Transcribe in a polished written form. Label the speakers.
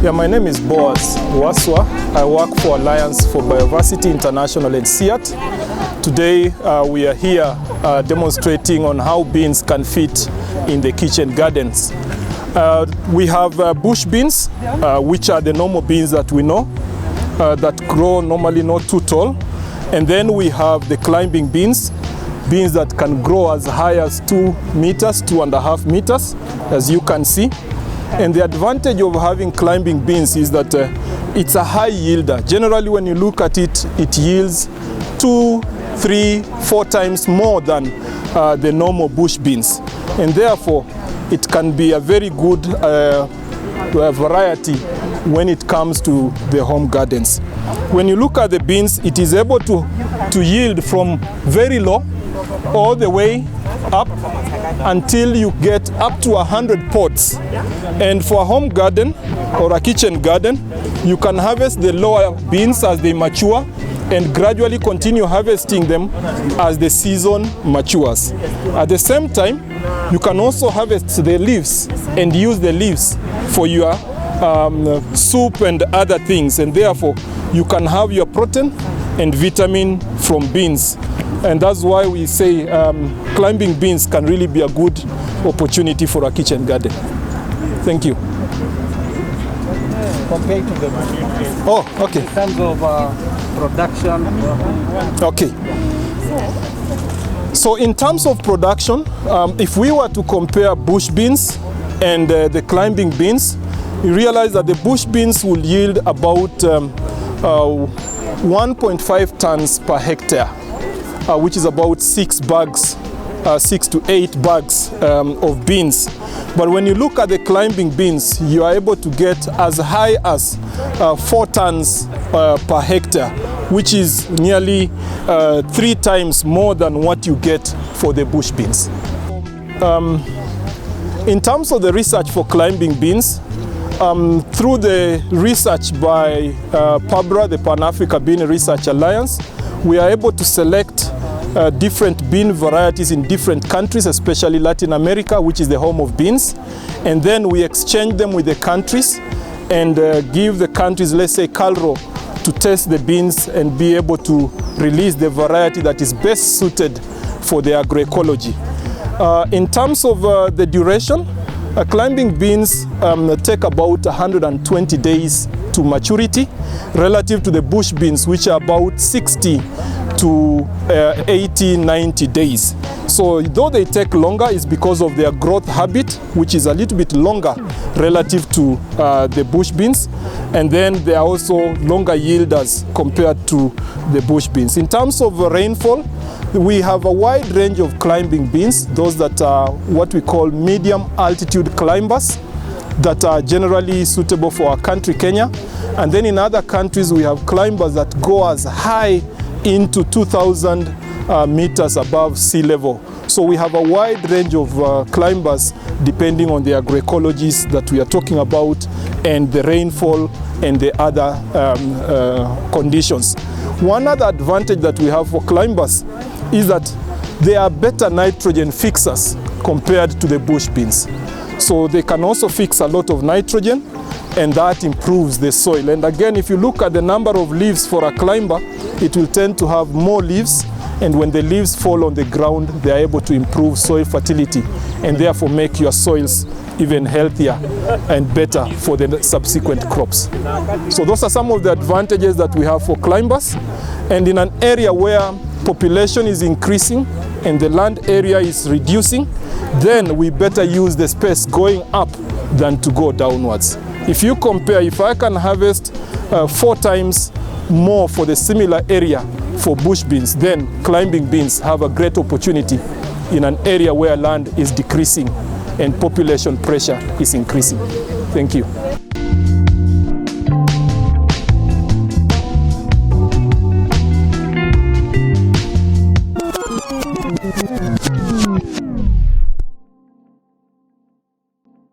Speaker 1: Yeah, my name is Boaz Waswa. I work for Alliance for Biodiversity International and SEAT. Today we are here demonstrating on how beans can fit in the kitchen gardens. We have bush beans, which are the normal beans that we know, that grow normally not too tall. And then we have the climbing beans, beans that can grow as high as 2 meters, 2.5 meters, as you can see. And the advantage of having climbing beans is that it's a high yielder. Generally, when you look at it, it yields 2, 3, 4 times more than the normal bush beans. And therefore, it can be a very good variety when it comes to the home gardens. When you look at the beans, it is able to yield from very low all the way up until you get up to 100 pods. And for a home garden or a kitchen garden, you can harvest the lower beans as they mature and gradually continue harvesting them as the season matures. At the same time, you can also harvest the leaves and use the leaves for your soup and other things, and therefore you can have your protein and vitamin from beans. And that's why we say climbing beans can really be a good opportunity for a kitchen garden. Thank you.
Speaker 2: Compared to the
Speaker 1: Oh, okay.
Speaker 2: in terms of production.
Speaker 1: Okay. So in terms of production, if we were to compare bush beans and the climbing beans, you realize that the bush beans will yield about 1.5 tons per hectare, which is about 6 to 8 bags of beans. But when you look at the climbing beans, you are able to get as high as 4 tons per hectare, which is nearly 3 times more than what you get for the bush beans. In terms of the research for climbing beans, through the research by PABRA, the Pan-Africa Bean Research Alliance, we are able to select different bean varieties in different countries, especially Latin America, which is the home of beans. And then we exchange them with the countries and give the countries, let's say, CALRO, to test the beans and be able to release the variety that is best suited for the agroecology. In terms of the duration, climbing beans take about 120 days to maturity, relative to the bush beans, which are about 60 to 80, 90 days. So though they take longer, it's because of their growth habit, which is a little bit longer relative to the bush beans. And then they are also longer yielders compared to the bush beans. In terms of rainfall, we have a wide range of climbing beans, those that are what we call medium altitude climbers that are generally suitable for our country, Kenya. And then in other countries, we have climbers that go as high into 2,000 meters above sea level. So we have a wide range of climbers depending on the agroecologies that we are talking about and the rainfall and the other conditions. One other advantage that we have for climbers is that they are better nitrogen fixers compared to the bush beans. So they can also fix a lot of nitrogen, and that improves the soil. And again, if you look at the number of leaves for a climber, it will tend to have more leaves, and when the leaves fall on the ground, they are able to improve soil fertility and therefore make your soils even healthier and better for the subsequent crops. So those are some of the advantages that we have for climbers. And in an area where population is increasing and the land area is reducing, then we better use the space going up than to go downwards. If you compare, if I can harvest 4 times more for the similar area for bush beans, then climbing beans have a great opportunity in an area where land is decreasing and population pressure is increasing. Thank you.